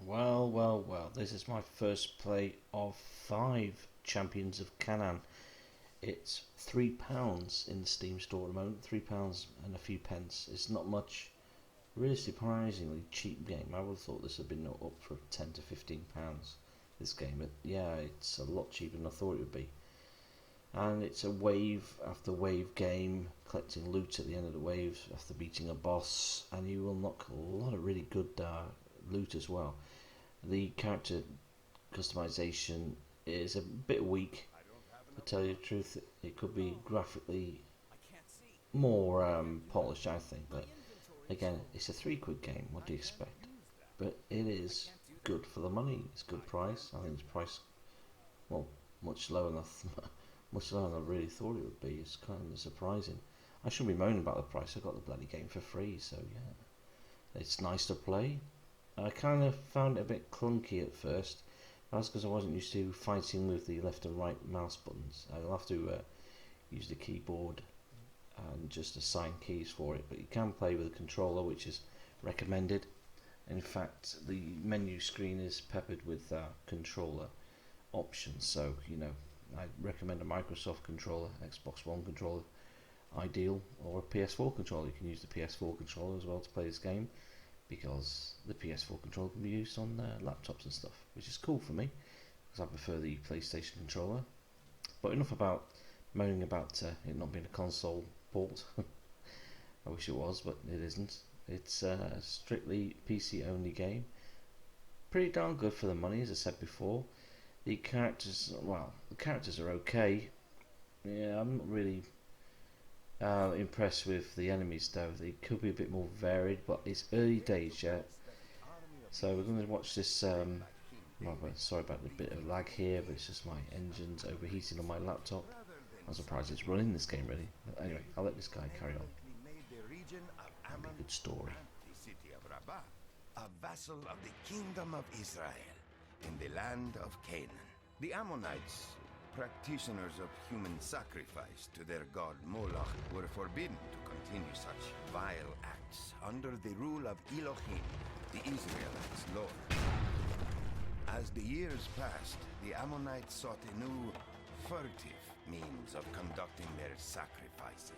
Well, well, well, this is my first play of 5 Champions of Canaan. It's £3 in the Steam store at the moment, £3 and a few pence. It's not much, really surprisingly cheap game. I would have thought this would have been up for £10 to £15, this game, but yeah, it's a lot cheaper than I thought it would be. And it's a wave after wave game, collecting loot at the end of the waves after beating a boss, and you will knock a lot of really good loot as well. The character customization is a bit weak. To tell you the truth, it could be graphically more polished, I think. But again, it's a £3 game. What do you expect? But it is good for the money. It's a good price. I think it's priced well much lower than much lower than I really thought it would be. It's kind of surprising. I shouldn't be moaning about the price. I got the bloody game for free, so yeah, it's nice to play. I kind of found it a bit clunky at first. That's because I wasn't used to fighting with the left and right mouse buttons. I'll have to use the keyboard and just assign keys for it. But you can play with a controller, which is recommended. In fact, the menu screen is peppered with controller options. So, I recommend a Microsoft controller, Xbox One controller, ideal, or a PS4 controller. You can use the PS4 controller as well to play this game, because the PS4 controller can be used on laptops and stuff, which is cool for me, because I prefer the PlayStation controller. But enough about moaning about it not being a console port. I wish it was, but it isn't. It's a strictly PC only game. Pretty darn good for the money, as I said before. The characters are okay. Yeah, I'm not really impressed with the enemies though. They could be a bit more varied, but it's early days yet. So we're going to watch this. Sorry about the bit of lag here, but it's just my engine's overheating on my laptop. I'm surprised it's running this game really. But anyway, I'll let this guy carry on. That'll be a good story. A vassal of the kingdom of Israel in the land of Canaan. The Ammonites, practitioners of human sacrifice to their god Moloch, were forbidden to continue such vile acts under the rule of Elohim, the Israelites' Lord. As the years passed, the Ammonites sought a new, furtive means of conducting their sacrifices.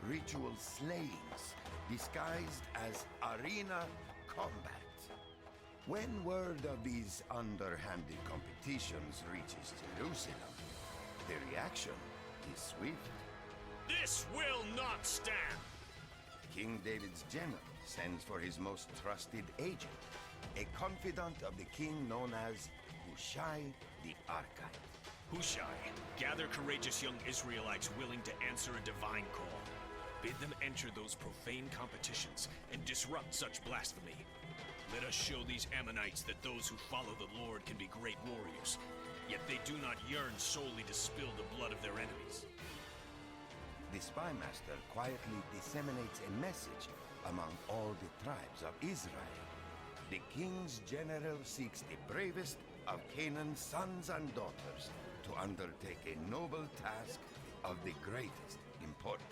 Ritual slayings disguised as arena combat. When word of these underhanded competitions reaches Jerusalem, the reaction is swift. This will not stand! King David's general sends for his most trusted agent, a confidant of the king known as Hushai the Archite. Hushai, gather courageous young Israelites willing to answer a divine call. Bid them enter those profane competitions and disrupt such blasphemy. Let us show these Ammonites that those who follow the Lord can be great warriors, yet they do not yearn solely to spill the blood of their enemies. The spymaster quietly disseminates a message among all the tribes of Israel. The king's general seeks the bravest of Canaan's sons and daughters to undertake a noble task of the greatest importance.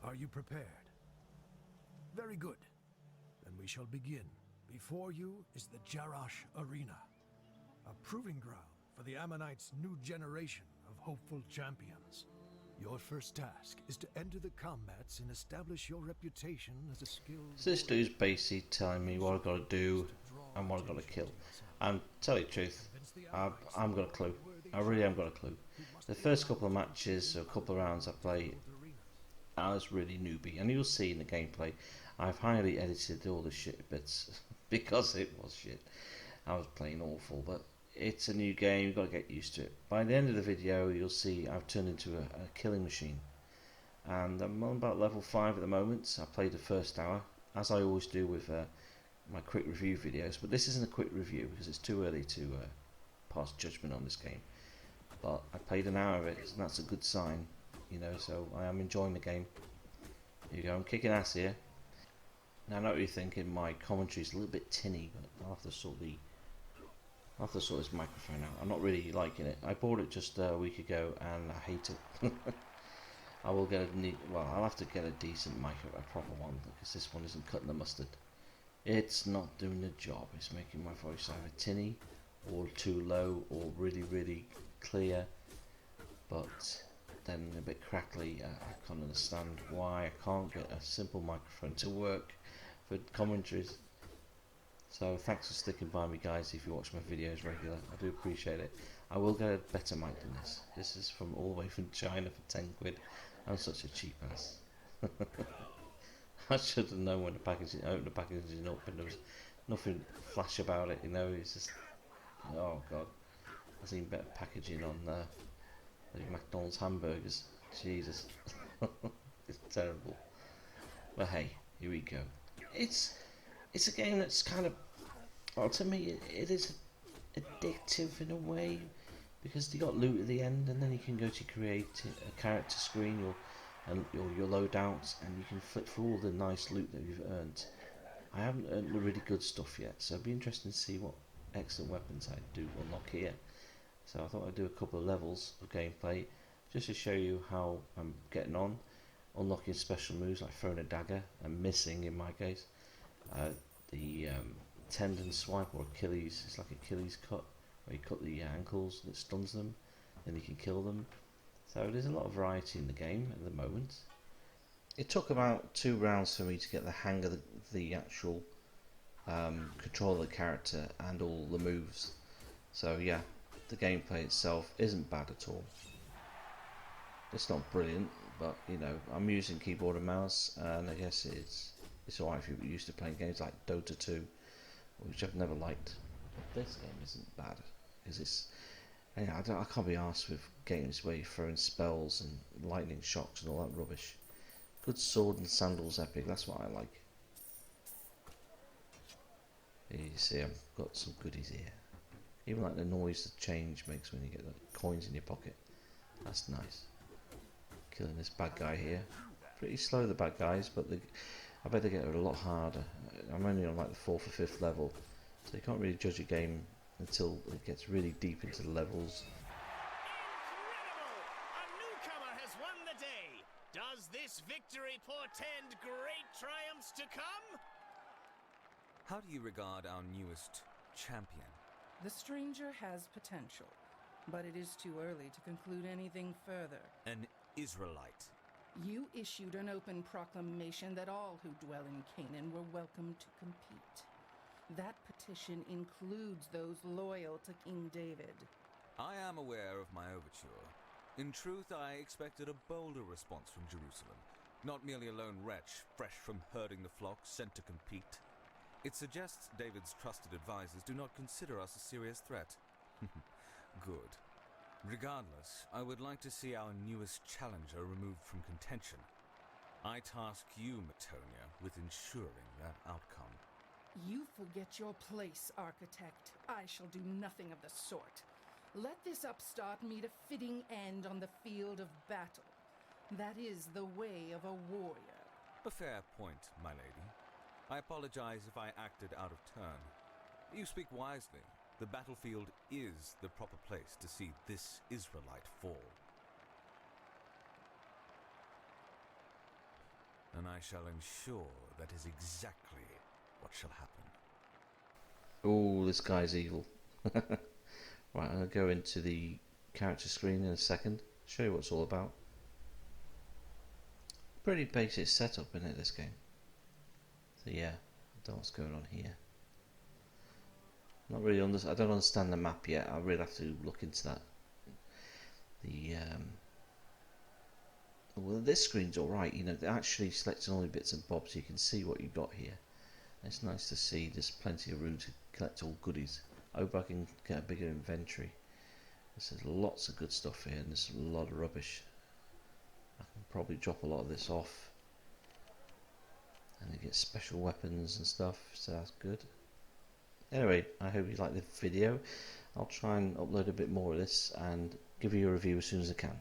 Are you prepared? Very good. Then we shall begin. Before you is the Jarash Arena, a proving ground for the Ammonites' new generation of hopeful champions. Your first task is to enter the combats and establish your reputation as a skilled... So this dude's basically telling me what I've got to do and what I've got to kill. And tell you the truth, I've got a clue. I really haven't got a clue. The first couple of matches, or a couple of rounds I played, I was really newbie, and you'll see in the gameplay I've highly edited all the shit bits because it was shit. I was playing awful, but it's a new game, you've got to get used to it. By the end of the video you'll see I've turned into a killing machine, and I'm on about level 5 at the moment. I played the first hour, as I always do with my quick review videos, but this isn't a quick review because it's too early to pass judgment on this game. But I played an hour of it, and that's a good sign. So I am enjoying the game. Here you go, I'm kicking ass here. Now I know what you're thinking, my commentary's a little bit tinny, but I'll have to sort this microphone out. I'm not really liking it. I bought it just a week ago and I hate it. I'll have to get a decent mic, a proper one, because this one isn't cutting the mustard. It's not doing the job. It's making my voice either tinny or too low or really, really clear, but then a bit crackly. I can't understand why I can't get a simple microphone to work for commentaries. So thanks for sticking by me, guys. If you watch my videos regular, I do appreciate it. I will get a better mic than this. This is from all the way from China for 10 quid. I'm such a cheap ass. I should have known when I opened the packaging up and there was nothing flash about it, you know. It's just, oh god, I've seen better packaging on the McDonald's hamburgers. Jesus. It's terrible. But hey, here we go. It's a game that's kind of, well, to me it is addictive in a way, because you got loot at the end, and then you can go to create a character screen your loadouts, and you can flip through all the nice loot that you've earned. I haven't earned the really good stuff yet, so it'd be interesting to see what excellent weapons I do unlock here. So I thought I'd do a couple of levels of gameplay just to show you how I'm getting on, unlocking special moves like throwing a dagger and missing in my case. The tendon swipe, or Achilles, it's like Achilles cut, where you cut the ankles that stuns them, and you can kill them. So there's a lot of variety in the game at the moment. It took about 2 rounds for me to get the hang of the actual control of the character and all the moves. So yeah, the gameplay itself isn't bad at all. It's not brilliant, but you know, I'm using keyboard and mouse, and I guess it's alright if you're used to playing games like Dota 2, which I've never liked. But this game isn't bad, because it's, yeah, I can't be arsed with games where you're throwing spells and lightning shocks and all that rubbish. Good sword and sandals epic, that's what I like. Here you see I've got some goodies here. Even like the noise the change makes when you get the coins in your pocket. That's nice. Killing this bad guy here. Pretty slow, the bad guys, but I bet they get a lot harder. I'm only on like the 4th or 5th level, so you can't really judge a game until it gets really deep into the levels. Incredible! A newcomer has won the day! Does this victory portend great triumphs to come? How do you regard our newest champion? The stranger has potential, but it is too early to conclude anything further. An Israelite. You issued an open proclamation that all who dwell in Canaan were welcome to compete. That petition includes those loyal to King David. I am aware of my overture. In truth, I expected a bolder response from Jerusalem, not merely a lone wretch fresh from herding the flock sent to compete. It suggests David's trusted advisors do not consider us a serious threat. Good. Regardless, I would like to see our newest challenger removed from contention. I task you, Matonia, with ensuring that outcome. You forget your place, Architect. I shall do nothing of the sort. Let this upstart meet a fitting end on the field of battle. That is the way of a warrior. A fair point, my lady. I apologize if I acted out of turn. You speak wisely. The battlefield is the proper place to see this Israelite fall. And I shall ensure that is exactly what shall happen. Oh, this guy's evil. Right, I'm going to go into the character screen in a second, show you what it's all about. Pretty basic setup, isn't it, this game? So yeah, I don't know what's going on here. Not really I don't understand the map yet. I really have to look into that. Well, this screen's alright, you know, it actually selects only bits and bobs, so you can see what you've got here. It's nice to see there's plenty of room to collect all goodies. I hope I can get a bigger inventory. There's lots of good stuff here, and there's a lot of rubbish. I can probably drop a lot of this off. And you get special weapons and stuff, so that's good. Anyway, I hope you liked the video. I'll try and upload a bit more of this and give you a review as soon as I can.